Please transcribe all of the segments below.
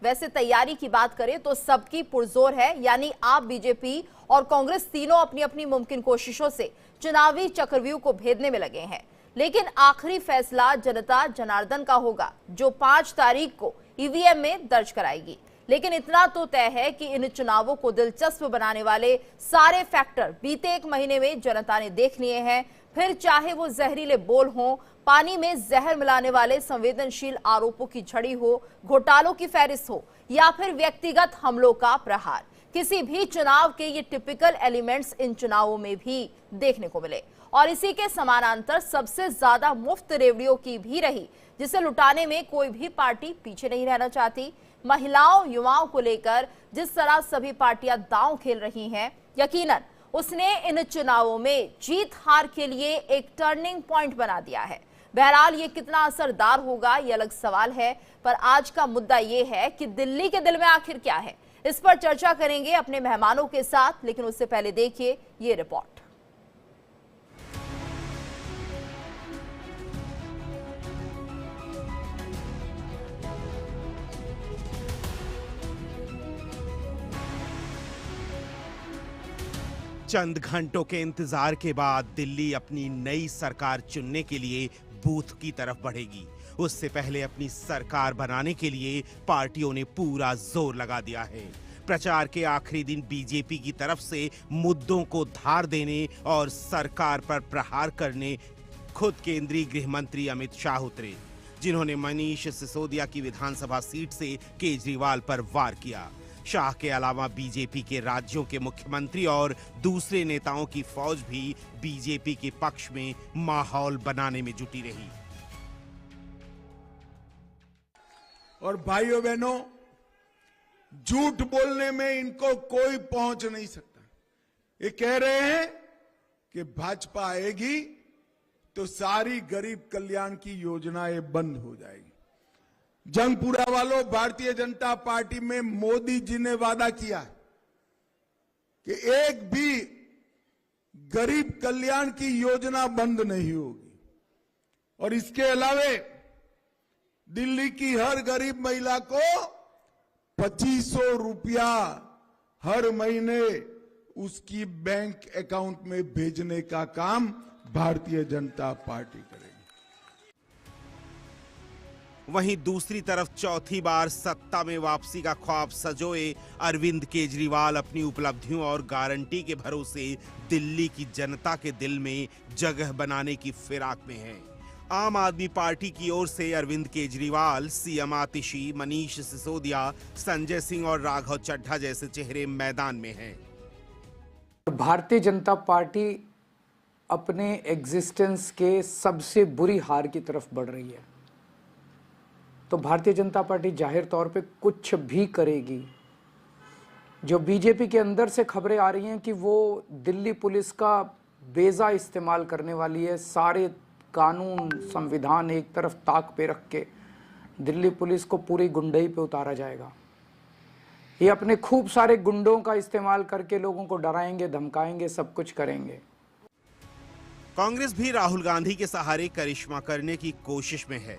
वैसे तैयारी की बात करें तो सबकी पुरजोर है, यानी आप, बीजेपी और कांग्रेस तीनों अपनी अपनी मुमकिन कोशिशों से चुनावी चक्रव्यूह को भेदने में लगे हैं। लेकिन आखिरी फैसला जनता जनार्दन का होगा, जो 5 तारीख को ईवीएम में दर्ज कराएगी। लेकिन इतना तो तय है कि इन चुनावों को दिलचस्प बनाने वाले सारे फैक्टर बीते 1 महीने में जनता ने देख लिए हैं। फिर चाहे वो जहरीले बोल हों, पानी में जहर मिलाने वाले संवेदनशील आरोपों की झड़ी हो, घोटालों की फहरिस्त हो या फिर व्यक्तिगत हमलों का प्रहार, किसी भी चुनाव के ये टिपिकल एलिमेंट्स इन चुनावों में भी देखने को मिले। और इसी के समानांतर सबसे ज्यादा मुफ्त रेवड़ियों की भी रही, जिसे लुटाने में कोई भी पार्टी पीछे नहीं रहना चाहती। महिलाओं, युवाओं को लेकर जिस तरह सभी पार्टियां दांव खेल रही हैं, यकीनन उसने इन चुनावों में जीत हार के लिए एक टर्निंग पॉइंट बना दिया है। बहरहाल ये कितना असरदार होगा ये अलग सवाल है, पर आज का मुद्दा ये है कि दिल्ली के दिल में आखिर क्या है। इस पर चर्चा करेंगे अपने मेहमानों के साथ, लेकिन उससे पहले देखिए ये रिपोर्ट। चंद घंटों के इंतजार के बाद दिल्ली अपनी नई सरकार चुनने के लिए बूथ की तरफ बढ़ेगी। उससे पहले अपनी सरकार बनाने के लिए पार्टियों ने पूरा जोर लगा दिया है। प्रचार के आखिरी दिन बीजेपी की तरफ से मुद्दों को धार देने और सरकार पर प्रहार करने खुद केंद्रीय गृह मंत्री अमित शाह उतरे, जिन्होंने मनीष सिसोदिया की विधानसभा सीट से केजरीवाल पर वार किया। शाह के अलावा बीजेपी के राज्यों के मुख्यमंत्री और दूसरे नेताओं की फौज भी बीजेपी के पक्ष में माहौल बनाने में जुटी रही। और भाइयों बहनों, झूठ बोलने में इनको कोई पहुंच नहीं सकता। ये कह रहे हैं कि भाजपा आएगी तो सारी गरीब कल्याण की योजनाएं बंद हो जाएगी। जंगपुरा वालों, भारतीय जनता पार्टी में मोदी जी ने वादा किया कि एक भी गरीब कल्याण की योजना बंद नहीं होगी। और इसके अलावा दिल्ली की हर गरीब महिला को 2500 रुपया हर महीने उसकी बैंक अकाउंट में भेजने का काम भारतीय जनता पार्टी करेगी। वहीं दूसरी तरफ चौथी बार सत्ता में वापसी का ख्वाब सजोए अरविंद केजरीवाल अपनी उपलब्धियों और गारंटी के भरोसे दिल्ली की जनता के दिल में जगह बनाने की फिराक में हैं। आम आदमी पार्टी की ओर से अरविंद केजरीवाल, सीएम आतिशी, मनीष सिसोदिया, संजय सिंह और राघव चड्ढा जैसे चेहरे मैदान में हैं। भारतीय जनता पार्टी अपने एग्जिस्टेंस के सबसे बुरी हार की तरफ बढ़ रही है, तो भारतीय जनता पार्टी जाहिर तौर पे कुछ भी करेगी। जो बीजेपी के अंदर से खबरें आ रही हैं कि वो दिल्ली पुलिस का बेजा इस्तेमाल करने वाली है, सारे कानून संविधान एक तरफ ताक पे रख के दिल्ली पुलिस को पूरी गुंडई पे उतारा जाएगा। ये अपने खूब सारे गुंडों का इस्तेमाल करके लोगों को डराएंगे, धमकाएंगे, सब कुछ करेंगे। कांग्रेस भी राहुल गांधी के सहारे करिश्मा करने की कोशिश में है।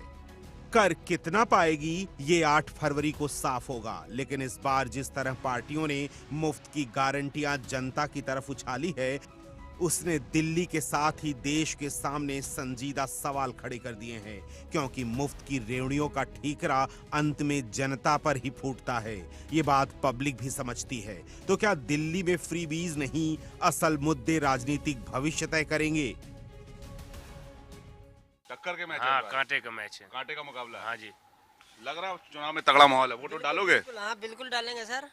कर कितना पाएगी ये 8 फरवरी को साफ होगा, लेकिन इस बार जिस तरह पार्टियों ने मुफ्त की गारंटियां जनता की तरफ उछाली है, उसने दिल्ली के साथ ही देश के सामने संजीदा सवाल खड़े कर दिए हैं, क्योंकि मुफ्त की रेवड़ियों का ठीकरा अंत में जनता पर ही फूटता है। ये बात पब्लिक भी समझती है। तो क्या दिल्ली में फ्रीबीज नहीं, असल मुद्दे राजनीतिक भविष्य तय करेंगे? टक्कर के मैच हाँ, कांटे का मैच है, कांटे का मुकाबला है। हाँ जी। लग रहा है चुनाव में तगड़ा माहौल है, वोट डालोगे? हाँ बिल्कुल डालेंगे सर।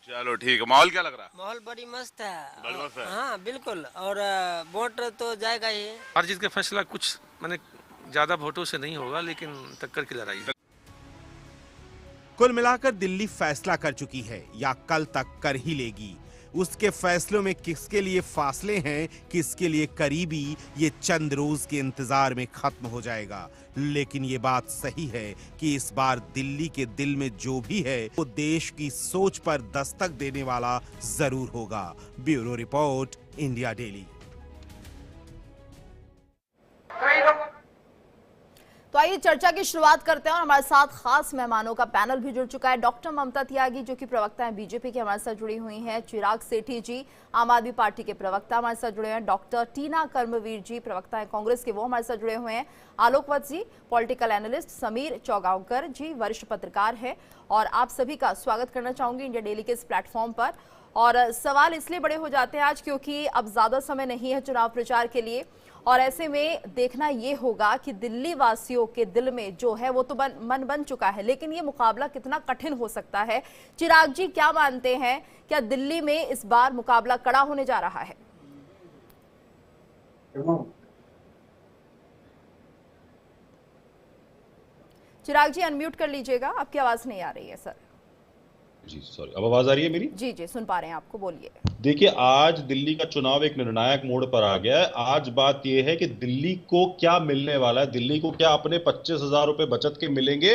चलो ठीक है। माहौल क्या लग रहा है? माहौल बड़ी मस्त है। बड़ी मस्त है। हाँ बिल्कुल, और वोट तो जाएगा ही। हर चीज का फैसला कुछ मैंने ज्यादा वोटों से नहीं होगा, लेकिन टक्कर की लड़ाई है। कुल मिलाकर दिल्ली फैसला कर चुकी है या कल तक कर ही लेगी। उसके फैसलों में किसके लिए फासले हैं, किसके लिए करीबी, ये चंद रोज के इंतजार में खत्म हो जाएगा। लेकिन ये बात सही है कि इस बार दिल्ली के दिल में जो भी है वो देश की सोच पर दस्तक देने वाला जरूर होगा। Bureau report, India daily. तो आइए चर्चा की शुरुआत करते हैं और हमारे साथ खास मेहमानों का पैनल भी जुड़ चुका है। डॉक्टर ममता त्यागी जो कि प्रवक्ता हैं बीजेपी के, हमारे साथ जुड़ी हुई हैं। चिराग सेठी जी आम आदमी पार्टी के प्रवक्ता हमारे साथ जुड़े हैं। डॉक्टर टीना कर्मवीर जी प्रवक्ता हैं कांग्रेस के, वो हमारे साथ जुड़े हुए हैं। आलोक वत्स जी पॉलिटिकल एनालिस्ट, समीर चौगांवकर जी वरिष्ठ पत्रकार है। और आप सभी का स्वागत करना चाहूंगी इंडिया डेली के इस प्लेटफॉर्म पर। और सवाल इसलिए बड़े हो जाते हैं आज क्योंकि अब ज्यादा समय नहीं है चुनाव प्रचार के लिए, और ऐसे में देखना ये होगा कि दिल्ली वासियों के दिल में जो है वो तो मन बन चुका है, लेकिन ये मुकाबला कितना कठिन हो सकता है। चिराग जी क्या मानते हैं, क्या दिल्ली में इस बार मुकाबला कड़ा होने जा रहा है? चिराग जी अनम्यूट कर लीजिएगा, आपकी आवाज नहीं आ रही है सर। जी सॉरी, अब आवाज आ रही है मेरी? जी जी सुन पा रहे हैं आपको, बोलिए। देखिए, आज दिल्ली का चुनाव एक निर्णायक मोड़ पर आ गया है। आज बात यह है कि दिल्ली को क्या मिलने वाला है, दिल्ली को क्या अपने 25,000 रुपए बचत के मिलेंगे,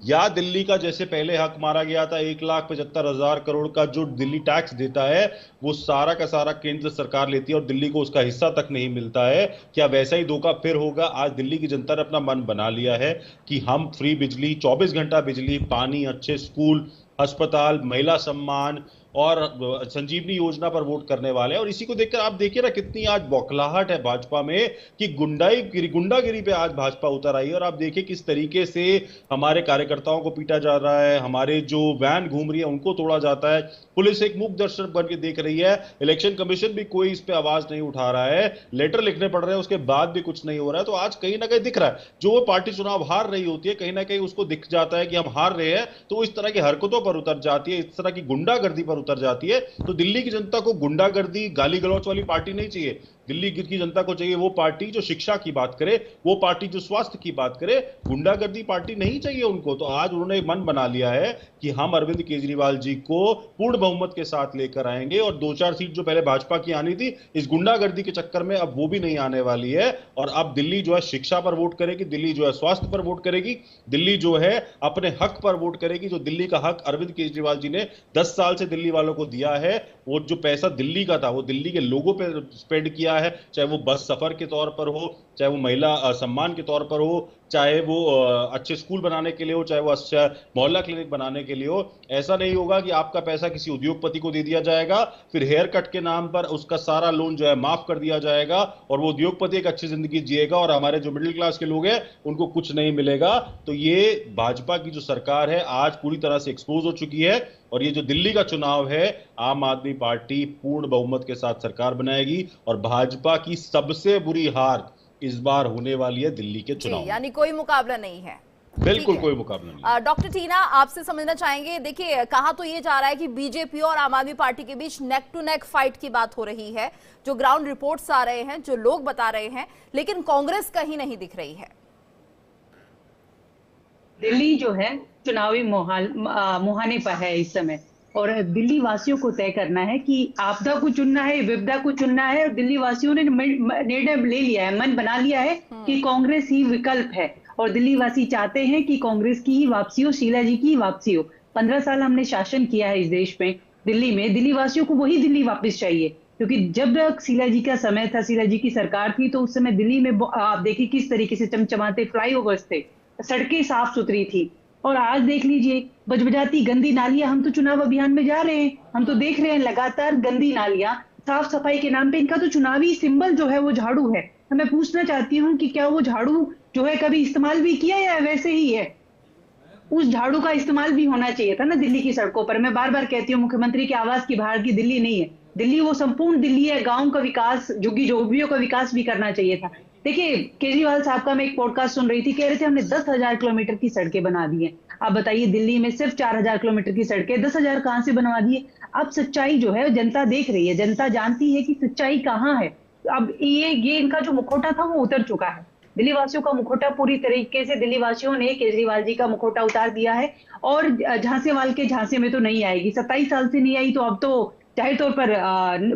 या दिल्ली का जैसे पहले हक मारा गया था 1,75,000 करोड़ का जो दिल्ली टैक्स देता है वो सारा का सारा केंद्र सरकार लेती है और दिल्ली को उसका हिस्सा तक नहीं मिलता है। क्या वैसा ही धोखा फिर होगा? आज दिल्ली की जनता ने अपना मन बना लिया है कि हम फ्री बिजली, 24 घंटा बिजली, पानी, अच्छे स्कूल, अस्पताल, महिला सम्मान और संजीवनी योजना पर वोट करने वाले हैं। और इसी को देखकर आप देखिए ना कितनी आज बौखलाहट है भाजपा में कि गुंडागिरी पे आज भाजपा उतर आई है। और आप देखिए किस तरीके से हमारे कार्यकर्ताओं को पीटा जा रहा है, हमारे जो वैन घूम रही है उनको तोड़ा जाता है, पुलिस एक मूक दर्शक बन के देख रही है, इलेक्शन कमीशन भी कोई इस पे आवाज नहीं उठा रहा है, लेटर लिखने पड़ रहे हैं उसके बाद भी कुछ नहीं हो रहा है। तो आज कहीं ना कहीं दिख रहा है जो वो पार्टी चुनाव हार रही होती है, कहीं ना कहीं उसको दिख जाता है कि हम हार रहे हैं, तो इस तरह की हरकतों पर उतर जाती है, इस तरह की गुंडागर्दी पर उतर जाती है। तो दिल्ली की जनता को गुंडागर्दी, गाली गलौच वाली पार्टी नहीं चाहिए। दिल्ली की जनता को चाहिए वो पार्टी जो शिक्षा की बात करे, वो पार्टी जो स्वास्थ्य की बात करे, गुंडागर्दी पार्टी नहीं चाहिए उनको। तो आज उन्होंने मन बना लिया है कि हम अरविंद केजरीवाल जी को पूर्ण बहुमत के साथ लेकर आएंगे और 2-4 सीट जो पहले भाजपा की आनी थी इस गुंडागर्दी के चक्कर में अब वो भी नहीं आने वाली है। और अब दिल्ली जो है शिक्षा पर वोट करेगी, दिल्ली जो है स्वास्थ्य पर वोट करेगी, दिल्ली जो है अपने हक पर वोट करेगी। जो दिल्ली का हक अरविंद केजरीवाल जी ने 10 साल से दिल्ली वालों को दिया है, वो जो पैसा दिल्ली का था वो दिल्ली के लोगों पे स्पेंड किया है, चाहे वो बस सफर के तौर पर हो, चाहे वो महिला सम्मान के तौर पर हो, चाहे वो अच्छे स्कूल बनाने के लिए हो, चाहे वो अच्छा मोहल्ला क्लिनिक बनाने के लिए हो। ऐसा नहीं होगा कि आपका पैसा किसी उद्योगपति को दे दिया जाएगा, फिर हेयर कट के नाम पर उसका सारा लोन जो है माफ कर दिया जाएगा और वो उद्योगपति एक अच्छी जिंदगी जिएगा और हमारे जो मिडिल क्लास के लोग हैं उनको कुछ नहीं मिलेगा। तो ये भाजपा की जो सरकार है आज पूरी तरह से एक्सपोज हो चुकी है। और ये जो दिल्ली का चुनाव है, आम आदमी पार्टी पूर्ण बहुमत के साथ सरकार बनाएगी और भाजपा की सबसे बुरी हार इस बार होने वाली है दिल्ली के चुनाव। यानी कोई मुकाबला नहीं है। बिल्कुल कोई मुकाबला नहीं। डॉक्टर टीना आपसे समझना चाहेंगे, देखिए कहा तो ये जा रहा है कि बीजेपी और आम आदमी पार्टी के बीच नेक टू नेक फाइट की बात हो रही है, जो ग्राउंड रिपोर्ट्स आ रहे हैं, जो लोग बता रहे हैं, लेकिन कांग्रेस कहीं नहीं दिख रही है। दिल्ली जो है चुनावी मुहाने पर है इस समय और दिल्ली वासियों को तय करना है कि आपदा को चुनना है, विपदा को चुनना है। और दिल्ली वासियों ने निर्णय ले लिया है, मन बना लिया है कि कांग्रेस ही विकल्प है और दिल्ली वासी चाहते हैं कि कांग्रेस की ही वापसी हो, शीला जी की वापसी हो। 15 साल हमने शासन किया है इस देश में, दिल्ली में, दिल्ली वासियों को वही दिल्ली वापस चाहिए। क्योंकि जब तक शीला जी का समय था, शीला जी की सरकार थी, तो उस समय दिल्ली में आप देखिए किस तरीके से चमचमाते फ्लाईओवर्स थे, सड़कें साफ सुथरी थी। और आज देख लीजिए बजबजाती गंदी नालियां। हम तो चुनाव अभियान में जा रहे हैं, हम तो देख रहे हैं लगातार गंदी नालियां, साफ सफाई के नाम पे इनका तो चुनावी सिंबल जो है वो झाड़ू है। मैं पूछना चाहती हूँ कि क्या वो झाड़ू जो है कभी इस्तेमाल भी किया या वैसे ही है? उस झाड़ू का इस्तेमाल भी होना चाहिए था ना दिल्ली की सड़कों पर। मैं बार बार कहती हूँ मुख्यमंत्री के आवास की बाहर की दिल्ली नहीं है, दिल्ली वो संपूर्ण दिल्ली है। गाँव का विकास, झुग्गी झोपड़ियों का विकास भी करना चाहिए था। देखिए केजरीवाल साहब का मैं एक पॉडकास्ट सुन रही थी, कह रहे थे हमने 10,000 किलोमीटर की सड़कें बना दी है। आप बताइए दिल्ली में सिर्फ 4,000 किलोमीटर की सड़कें, 10,000 कहां से बनवा दिए? अब सच्चाई जो है जनता देख रही है, जनता जानती है कि सच्चाई कहाँ है। अब ये इनका जो मुखौटा था वो उतर चुका है। दिल्ली वासियों का मुखौटा पूरी तरीके से दिल्ली वासियों ने केजरीवाल जी का मुखौटा उतार दिया है और झांसेवाल के झांसे में तो नहीं आएगी। 27 साल से नहीं आई तो अब तो जाहिर तौर पर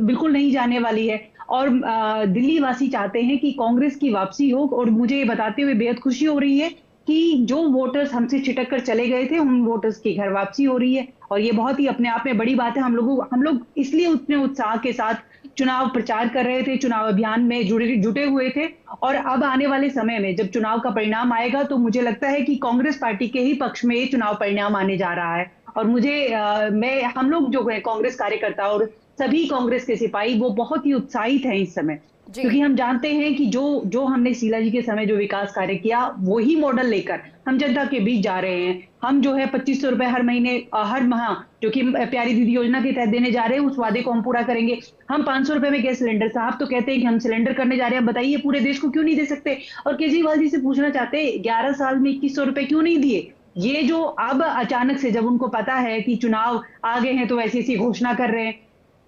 बिल्कुल नहीं जाने वाली है। और दिल्ली वासी चाहते हैं कि कांग्रेस की वापसी हो। और मुझे ये बताते हुए बेहद खुशी हो रही है कि जो वोटर्स हमसे छिटक कर चले गए थे उन वोटर्स की घर वापसी हो रही है। और ये बहुत ही अपने आप में बड़ी बात है। हम लोग इसलिए उतने उत्साह के साथ चुनाव प्रचार कर रहे थे, चुनाव अभियान में जुटे हुए थे। और अब आने वाले समय में जब चुनाव का परिणाम आएगा तो मुझे लगता है कि कांग्रेस पार्टी के ही पक्ष में ये चुनाव परिणाम आने जा रहा है। और हम लोग जो है कांग्रेस कार्यकर्ता और सभी कांग्रेस के सिपाही वो बहुत ही उत्साहित हैं इस समय, क्योंकि हम जानते हैं कि जो हमने शीला जी के समय जो विकास कार्य किया वही मॉडल लेकर हम जनता के बीच जा रहे हैं। हम जो है 2500 रुपए हर माह जो कि प्यारी दीदी योजना के तहत देने जा रहे हैं, उस वादे को हम पूरा करेंगे। हम 500 रुपए में गैस सिलेंडर, साहब तो कहते हैं कि हम सिलेंडर करने जा रहे हैं, बताइए पूरे देश को क्यों नहीं दे सकते? और केजरीवाल जी से पूछना चाहते हैं 11 साल में 2100 रुपए क्यों नहीं दिए? ये जो अब अचानक से जब उनको पता है कि चुनाव आ गए हैं तो ऐसी ऐसी घोषणा कर रहे हैं,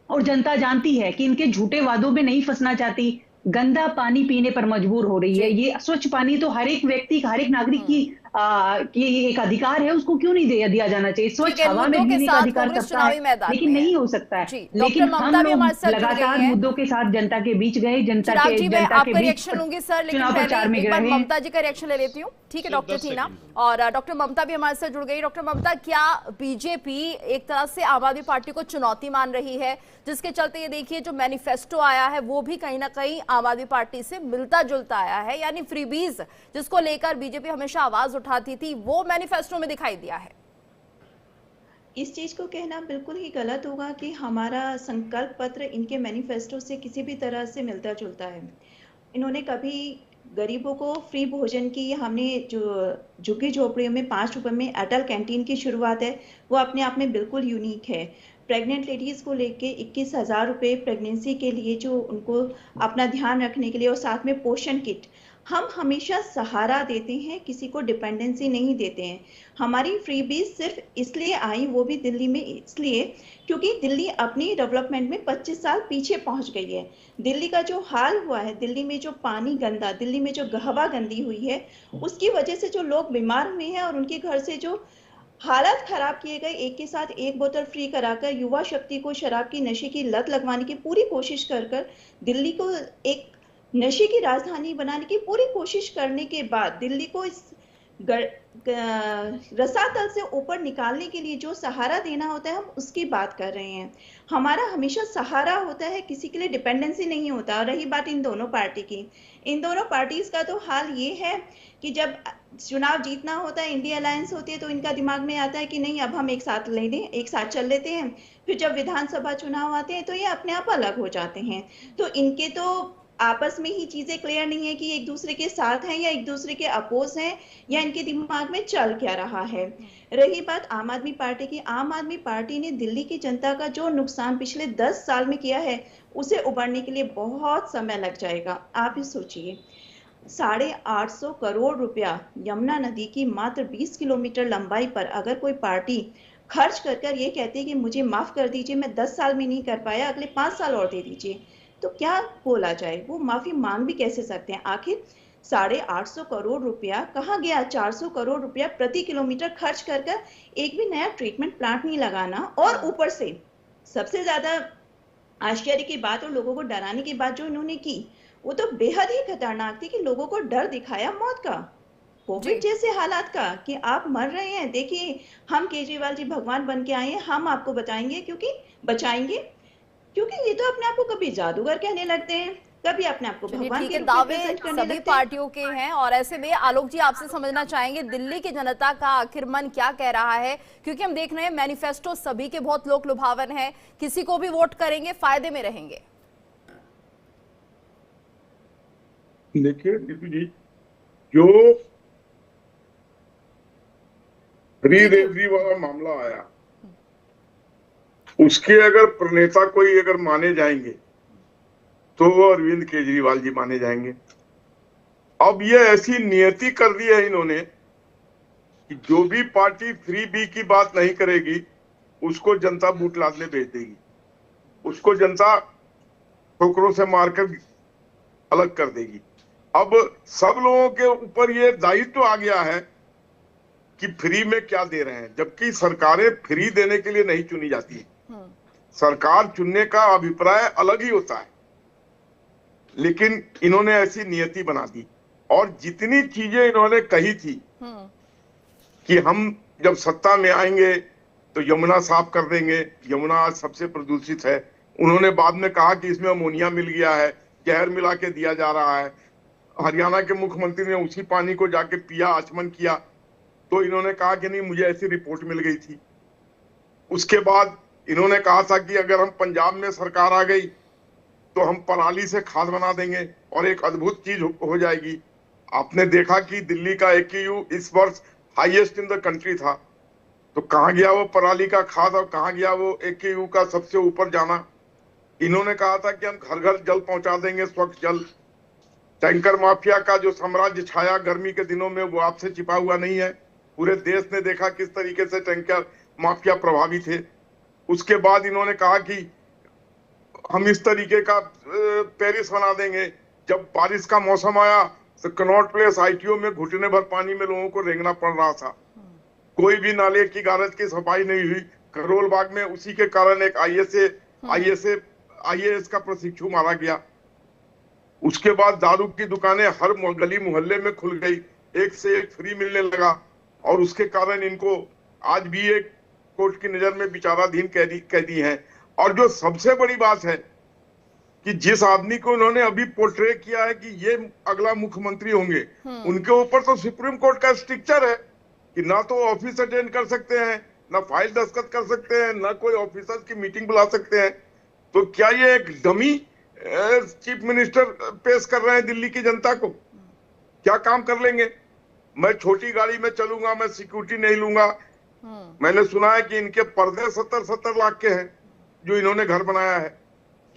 और जनता जानती है कि इनके झूठे वादों में नहीं फंसना चाहती, गंदा पानी पीने पर मजबूर हो रही है। ये स्वच्छ पानी तो हर एक व्यक्ति का, हर एक नागरिक की एक अधिकार है, उसको क्यों नहीं दिया जाना चाहिए? स्वच्छ हवा में जीने का अधिकार सबका है, लेकिन नहीं हो सकता है। लेकिन हम लोग लगातार मुद्दों के साथ जनता के बीच गए, जनता के बीच चुनाव प्रचार में गए। ममता जी का रिएक्शन ले लेती हूँ, ठीक है डॉक्टर थीना, और डॉक्टर ममता भी हमारे साथ जुड़ गई। डॉक्टर ममता, क्या बीजेपी एक तरह से आम आदमी पार्टी को चुनौती मान रही है, जिसके चलते ये देखिए जो मैनिफेस्टो आया है वो भी कहीं ना कहीं आम आदमी पार्टी से मिलता जुलता आया है, यानी फ्रीबीज जिसको लेकर बीजेपी हमेशा आवाज उठाती थी वो मैनिफेस्टो में दिखाई दिया है? इस चीज को कहना बिल्कुल ही गलत होगा कि हमारा संकल्प पत्र इनके मैनिफेस्टो से किसी भी तरह से मिलता जुलता है। इन्होंने कभी गरीबों को फ्री भोजन की, हमने जो झुग्गी झोपड़ियों में 5 रुपए में अटल कैंटीन की शुरुआत है, वो अपने आप में बिल्कुल यूनिक है। प्रेग्नेंट लेडीज को लेके 21,000 रुपये प्रेगनेंसी के लिए, जो उनको अपना ध्यान रखने के लिए, और साथ में पोषण किट। हम हमेशा सहारा देते हैं, किसी को डिपेंडेंसी नहीं देते हैं। हमारी फ्रीबीज सिर्फ इसलिए आई, वो भी दिल्ली में इसलिए क्योंकि दिल्ली अपनी डेवलपमेंट में 25 साल पीछे पहुंच गई है। दिल्ली का जो हाल हुआ है, दिल्ली में जो पानी गंदा, दिल्ली में जो हवा गंदी हुई है, उसकी वजह से जो लोग बीमार हुए हैं और उनके घर से जो हालात खराब किए गए, एक के साथ एक बोतल फ्री कराकर युवा शक्ति को शराब की नशे की लत लगवाने की पूरी कोशिश कर दिल्ली को एक नशे की राजधानी बनाने की पूरी कोशिश करने के बाद दिल्ली को इस रसातल से ऊपर निकालने के लिए जो सहारा देना होता है, हम उसकी बात कर रहे हैं। हमारा हमेशा सहारा होता है, किसी के लिए डिपेंडेंसी नहीं होता। और रही बात इन दोनों पार्टी की, इन दोनों पार्टीज का तो हाल ये है कि जब चुनाव जीतना होता है, इंडिया अलायंस होती है, तो इनका दिमाग में आता है कि नहीं अब हम एक साथ ले लें, एक साथ चल लेते हैं। फिर जब विधानसभा चुनाव आते हैं तो ये अपने आप अलग हो जाते हैं। तो इनके तो आपस में ही चीजें क्लियर नहीं है कि एक दूसरे के साथ हैं या एक दूसरे के अपोज हैं, या इनके दिमाग में चल क्या रहा है। रही बात आम आदमी पार्टी की, आम आदमी पार्टी ने दिल्ली की जनता का जो नुकसान पिछले 10 साल में किया है, उसे उबरने के लिए बहुत समय लग जाएगा। आप ही सोचिए, 850 करोड़ रुपया यमुना नदी की मात्र 20 किलोमीटर लंबाई पर अगर कोई पार्टी खर्च कर ये कहती है कि मुझे माफ कर दीजिए, मैं 10 साल में नहीं कर पाया, अगले 5 साल और दे दीजिए, तो क्या बोला जाए? वो माफी मांग भी कैसे सकते हैं? आखिर 850 करोड़ रुपया कहाँ गया? 400 करोड़ रुपया प्रति किलोमीटर खर्च कर एक भी नया ट्रीटमेंट प्लांट नहीं लगाना। और ऊपर से सबसे ज्यादा आश्चर्य की बात और लोगों को डराने की बात जो इन्होंने की, वो तो बेहद ही खतरनाक थी कि लोगों को डर दिखाया मौत का, कोविड जैसे हालात का, कि आप मर रहे हैं, देखिए हम केजरीवाल जी भगवान बन के आए हैं, हम आपको बताएंगे बचाएंगे, क्योंकि ये तो अपने आप को कभी जादूगर कहने लगते हैं, कभी अपने आप को भगवान के दावे सभी पार्टियों के हैं। और ऐसे में आलोक जी आपसे समझना चाहेंगे दिल्ली की जनता का आखिर मन क्या कह रहा है, क्योंकि हम देख रहे हैं मैनिफेस्टो सभी के बहुत लोक लुभावन है, किसी को भी वोट करेंगे फायदे में रहेंगे। देखिए दीपू जी, जो फ्री रेवड़ी वाला मामला आया, उसके अगर प्रणेता कोई अगर माने जाएंगे तो वो अरविंद केजरीवाल जी माने जाएंगे। अब ये ऐसी नियति कर दी है इन्होंने कि जो भी पार्टी फ्री बी की बात नहीं करेगी उसको जनता बूट लादने भेज देगी, उसको जनता ठोकरों से मारकर अलग कर देगी। अब सब लोगों के ऊपर ये दायित्व आ गया है कि फ्री में क्या दे रहे हैं, जबकि सरकारें फ्री देने के लिए नहीं चुनी जाती है। सरकार चुनने का अभिप्राय अलग ही होता है, लेकिन इन्होंने ऐसी नियति बना दी। और जितनी चीजें इन्होंने कही थी कि हम जब सत्ता में आएंगे तो यमुना साफ कर देंगे, यमुना आज सबसे प्रदूषित है, उन्होंने बाद में कहा कि इसमें अमोनिया मिल गया है, जहर मिला के दिया जा रहा है। हरियाणा के मुख्यमंत्री ने उसी पानी को जाके पिया, आचमन किया, तो इन्होंने कहा कि नहीं, मुझे ऐसी रिपोर्ट मिल गई थी। उसके बाद इन्होंने कहा था कि अगर हम पंजाब में सरकार आ गई तो हम पराली से खाद बना देंगे और एक अद्भुत चीज हो जाएगी। आपने देखा कि दिल्ली का AQU इस वर्ष हाईएस्ट इन द कंट्री था, तो कहां गया वो पराली का खाद और कहां गया वो AQU का सबसे ऊपर जाना। इन्होंने कहा था कि हम घर घर जल पहुंचा देंगे, स्वच्छ जल। टैंकर माफिया का जो साम्राज्य छाया गर्मी के दिनों में, वो आपसे छिपा हुआ नहीं है। पूरे देश ने देखा किस तरीके से टैंकर माफिया प्रभावी थे। उसके बाद इन्होंने कहा कि हम इस तरीके का पेरिस बना देंगे। जब बारिश का मौसम आया तो कनॉट प्लेस ITO में घुटने भर पानी में लोगों को रेंगना पड़ रहा था। कोई भी नाले की गारज की सफाई नहीं हुई। करोल बाग में उसी के कारण एक IAS का प्रशिक्षु मारा गया। उसके बाद दारू की दुकानें हर गली मोहल्ले में खुल गई, एक से एक फ्री मिलने लगा, और उसके कारण इनको आज भी एक कोर्ट की नजर में विचाराधीन कैदी हैं। और जो सबसे बड़ी बात है कि जिस आदमी को उन्होंने अभी पोर्ट्रे किया है कि ये अगला मुख्यमंत्री होंगे, उनके ऊपर तो सुप्रीम कोर्ट का स्ट्रिक्चर है कि ना तो ऑफिस अटेंड कर सकते हैं, ना फाइल दस्तखत कर सकते हैं, ना कोई ऑफिसर की मीटिंग बुला सकते हैं। तो क्या ये एक डमी चीफ मिनिस्टर पेश कर रहे हैं दिल्ली की जनता को? क्या काम कर लेंगे? मैं छोटी गाड़ी में चलूंगा, मैं सिक्योरिटी नहीं लूंगा। मैंने सुना है कि इनके पर्दे 70-70 लाख के हैं जो इन्होंने घर बनाया है।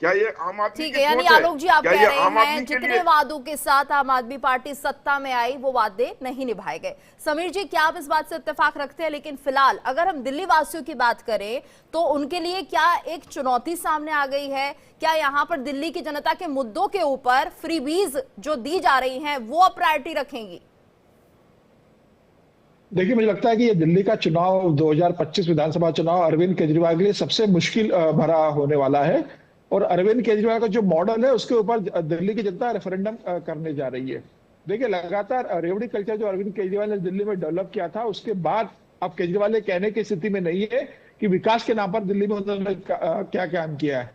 क्या ये आम आदमी ठीक है, यानी आलोक जी आप कह रहे हैं जितने वादों के साथ आम आदमी पार्टी सत्ता में आई वो वादे नहीं निभाए गए। समीर जी, क्या आप इस बात से इत्तेफाक रखते हैं? लेकिन फिलहाल अगर हम दिल्ली वासियों की बात करें तो उनके लिए क्या एक चुनौती सामने आ गई है? क्या यहाँ पर दिल्ली की जनता के मुद्दों के ऊपर फ्रीबीज जो दी जा रही हैं वो अब प्रायोरिटी रखेंगी? देखिए, मुझे लगता है कि ये दिल्ली का चुनाव 2025 विधानसभा चुनाव अरविंद केजरीवाल के लिए सबसे मुश्किल भरा होने वाला है। और अरविंद केजरीवाल का जो मॉडल है उसके ऊपर दिल्ली की जनता रेफरेंडम करने जा रही है। देखिए, लगातार रेवड़ी कल्चर जो अरविंद केजरीवाल ने दिल्ली में डेवलप किया था, उसके बाद अब केजरीवाल ये कहने की स्थिति में नहीं है कि विकास के नाम पर दिल्ली में उन्होंने क्या काम किया है।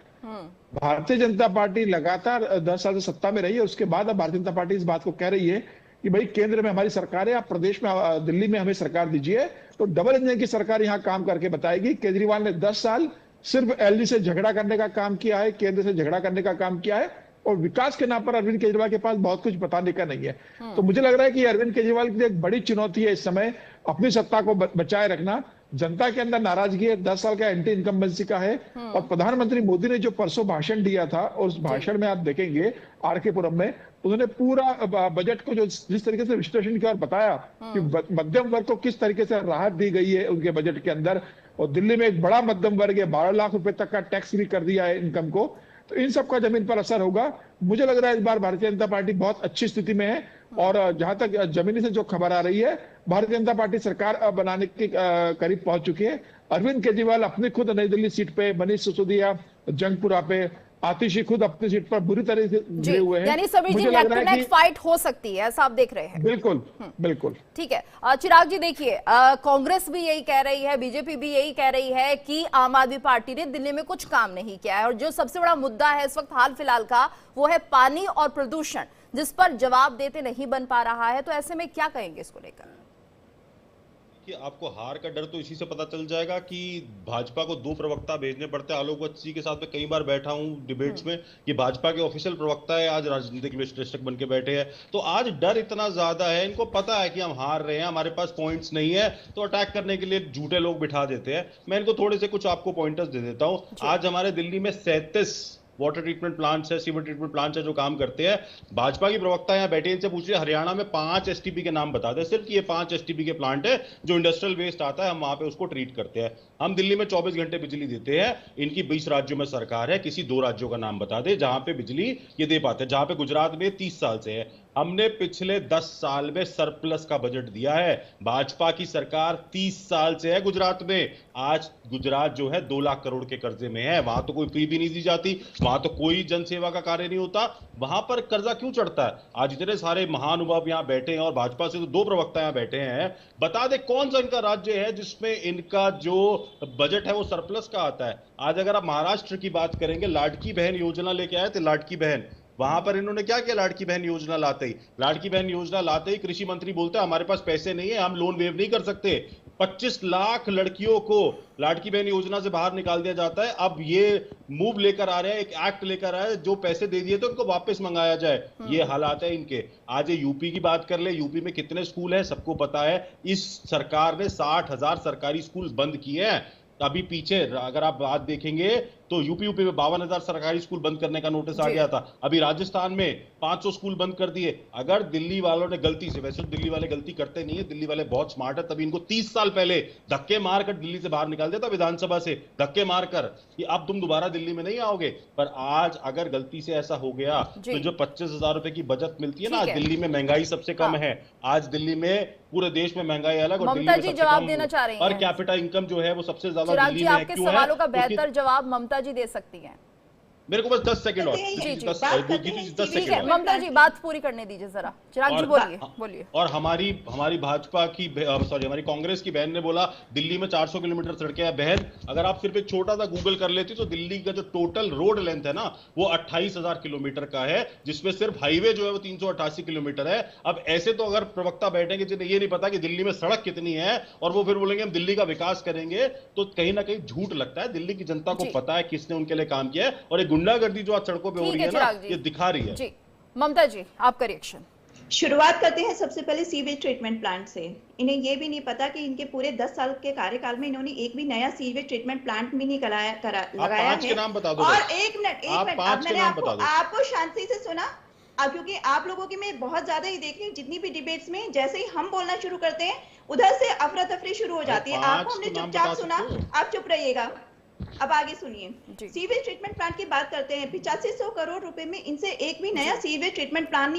भारतीय जनता पार्टी लगातार 10 साल से सत्ता में रही है, उसके बाद अब भारतीय जनता पार्टी इस बात को कह रही है कि भाई केंद्र में हमारी सरकार है, आप प्रदेश में दिल्ली में हमें सरकार दीजिए। तो डबल इंजन की सरकार यहाँ काम करके बताएगी। केजरीवाल ने 10 साल सिर्फ LG से झगड़ा करने का काम किया है, केंद्र से झगड़ा करने का काम किया है, और विकास के नाम पर अरविंद केजरीवाल के पास बहुत कुछ बताने का नहीं है। तो मुझे लग रहा है कि अरविंद केजरीवाल के लिए एक बड़ी चुनौती है इस समय अपनी सत्ता को बचाए रखना। जनता के अंदर नाराजगी है, 10 साल का एंटी इनकम्बेंसी का है। और प्रधानमंत्री मोदी ने जो परसों भाषण दिया था, और उस भाषण में आप देखेंगे RK पुरम में उन्होंने पूरा बजट को जो जिस तरीके से विश्लेषण किया और बताया कि मध्यम वर्ग को किस तरीके से राहत दी गई है उनके बजट के अंदर। और दिल्ली में एक बड़ा मध्यम वर्ग है, 12 लाख रुपए तक का टैक्स भी कर दिया है इनकम को। तो इन सब का जमीन पर असर होगा। मुझे लग रहा है इस बार भारतीय जनता पार्टी बहुत अच्छी स्थिति में है। और जहां तक जमीनी से जो खबर आ रही है, भारतीय जनता पार्टी सरकार बनाने के करीब पहुंच चुकी है। अरविंद केजरीवाल अपनी खुद नई दिल्ली सीट पे, मनीष सिसोदिया जंगपुरा पे, आतिशी खुद अपनी सीट पर बुरी तरह से गिरे हुए हैं। यानी समीर जी, नेक टू नेक फाइट हो सकती है, ऐसा आप देख रहे हैं? बिल्कुल बिल्कुल। ठीक है चिराग जी, देखिए कांग्रेस भी यही कह रही है, बीजेपी भी यही कह रही है कि आम आदमी पार्टी ने दिल्ली में कुछ काम नहीं किया है। और जो सबसे बड़ा मुद्दा है इस वक्त हाल फिलहाल का, वो है पानी और प्रदूषण, जिस पर जवाब देते नहीं बन पा रहा है। तो ऐसे में क्या कहेंगे इसको लेकर? कि आपको हार का डर तो इसी से पता चल जाएगा कि भाजपा को 2 प्रवक्ता भेजने पड़ते हैं। आलोक वत्स जी के साथ मैं कई बार बैठा हूं डिबेट्स में, कि भाजपा के ऑफिशियल प्रवक्ता है, आज राजनीतिक विश्लेषक बन के बैठे हैं। तो आज डर इतना ज्यादा है, इनको पता है कि हम हार रहे हैं, हमारे पास पॉइंट्स नहीं है, तो अटैक करने के लिए झूठे लोग बिठा देते हैं। मैं इनको थोड़े से कुछ आपको पॉइंटर्स दे देता हूं। आज हमारे दिल्ली में 37 वाटर ट्रीटमेंट प्लांट्स है, सीवर ट्रीटमेंट प्लांट्स है जो काम करते हैं। भाजपा की प्रवक्ता यहाँ बैठे, इनसे पूछिए हरियाणा में 5 STP के नाम बता दें। सिर्फ ये 5 STP के प्लांट है जो इंडस्ट्रियल वेस्ट आता है, हम वहां पे उसको ट्रीट करते हैं। हम दिल्ली में 24 घंटे बिजली देते हैं। इनकी 20 राज्यों में सरकार है, किसी 2 राज्यों का नाम बता दे जहां पे बिजली ये दे पाते हैं। जहां पे गुजरात में 30 साल से है, हमने पिछले 10 साल में सरप्लस का बजट दिया है। भाजपा की सरकार 30 साल से है गुजरात में। आज गुजरात जो है 2 लाख करोड़ के कर्जे में है। वहां तो कोई फी भी नहीं दी जाती, वहां तो कोई जनसेवा का कार्य नहीं होता, वहां पर कर्जा क्यों चढ़ता है? आज इतने सारे महानुभाव यहां बैठे हैं और भाजपा से तो 2 प्रवक्ता यहां बैठे हैं, बता दे कौन सा इनका राज्य है जिसमें इनका जो बजट है वो सरप्लस का आता है। आज अगर आप महाराष्ट्र की बात करेंगे, लाडकी बहन योजना लेके आए थे, लाडकी बहन, वहां पर इन्होंने क्या किया? लाडकी बहन योजना लाते ही कृषि मंत्री बोलते हैं हमारे पास पैसे नहीं है, हम लोन वेव नहीं कर सकते। 25 लाख लड़कियों को लाडकी बहन योजना से बाहर निकाल दिया जाता है। अब ये मूव लेकर आ रहे हैं, एक एक्ट लेकर आए जो पैसे दे दिए तो उनको वापस मंगाया जाए। ये हालात है इनके। आज ये यूपी की बात कर ले, यूपी में कितने स्कूल है सबको पता है। इस सरकार ने 60,000 सरकारी स्कूल बंद किए हैं। अभी पीछे अगर आप बात देखेंगे तो यूपी में 52,000 सरकारी स्कूल बंद करने का नोटिस आ गया था। अभी राजस्थान में 500 स्कूल बंद कर दिए। अगर दिल्ली वालों ने गलती से, वैसे दिल्ली वाले गलती करते नहीं है, दिल्ली वाले बहुत स्मार्ट है, तभी इनको 30 साल पहले धक्के मारकर दिल्ली से बाहर निकाल दिया था, विधानसभा से धक्के मारकर कि अब तुम दोबारा दिल्ली में नहीं आओगे। पर आज अगर गलती से ऐसा हो गया तो जो 25,000 रुपए की बचत मिलती है ना, आज दिल्ली में महंगाई सबसे कम है। आज दिल्ली में पूरे देश में महंगाई अलग और दिल्ली में सबसे जवाब देना चाह रही हैं। पर कैपिटा इनकम जो है वो सबसे ज्यादा चिराग जी, आपके सवालों का क्यों बेहतर जवाब ममता जी दे सकती हैं। मेरे को बस 10 सेकंड और ठीक है ममता जी, बात पूरी करने दीजिए जरा। चिराग जी बोलिए। और हमारी भाजपा की हमारी कांग्रेस की बहन ने बोला दिल्ली में 400 किलोमीटर सड़कें हैं। बहन, अगर आप सिर्फ एक छोटा सा गूगल कर लेती तो दिल्ली का जो टोटल रोड लेंथ है ना वो 28,000 किलोमीटर का है, जिसमें सिर्फ हाईवे जो है वो 388 किलोमीटर है। अब ऐसे तो अगर प्रवक्ता बैठेंगे जिन्हें ये नहीं पता कि दिल्ली में सड़क कितनी है और वो फिर बोलेंगे हम दिल्ली का विकास करेंगे, तो कहीं ना कहीं झूठ लगता है। दिल्ली की जनता को पता है किसने उनके लिए काम किया है और एक गुंडागर्दी जो आज सड़कों पे हो रही है ना, ये दिखा रही है। जी ममता जी, आपका रिएक्शन। शुरुआत करते हैं सबसे पहले सीवेज ट्रीटमेंट प्लांट से। इन्हें ये भी नहीं पता कि इनके पूरे 10 साल के कार्यकाल में इन्होंने एक भी नया सीवेज ट्रीटमेंट प्लांट भी नहीं लगाया है। के नाम बता दो। और एक मिनट मैंने आपको शांति से सुना, क्योंकि आप लोगों की मैं बहुत ज्यादा ही देख रही हूँ, जितनी भी डिबेट्स में जैसे ही हम बोलना शुरू करते हैं उधर से अफरा तफरी शुरू हो जाती है। आपको हमने चुपचाप सुना, आप चुप रहिएगा। अब आगे सुनिए। सीवेज ट्रीटमेंट प्लांट की बात करते हैं। 8500 करोड़ रुपए में इनसे एक भी नया सीवेज ट्रीटमेंट प्लांट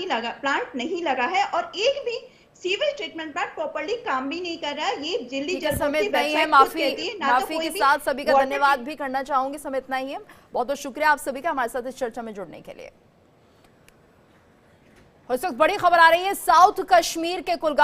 नहीं लगा है और एक भी सीवेज ट्रीटमेंट प्लांट प्रॉपर्ली काम भी नहीं कर रहा है। ये दिल्ली जल बोर्ड की वेबसाइट है। माफी के साथ सभी का धन्यवाद भी करना चाहूंगी। समय इतना ही है। बहुत बहुत शुक्रिया आप सभी का हमारे साथ इस चर्चा में जुड़ने के लिए। इस वक्त बड़ी खबर आ रही है, साउथ कश्मीर के कुलगाम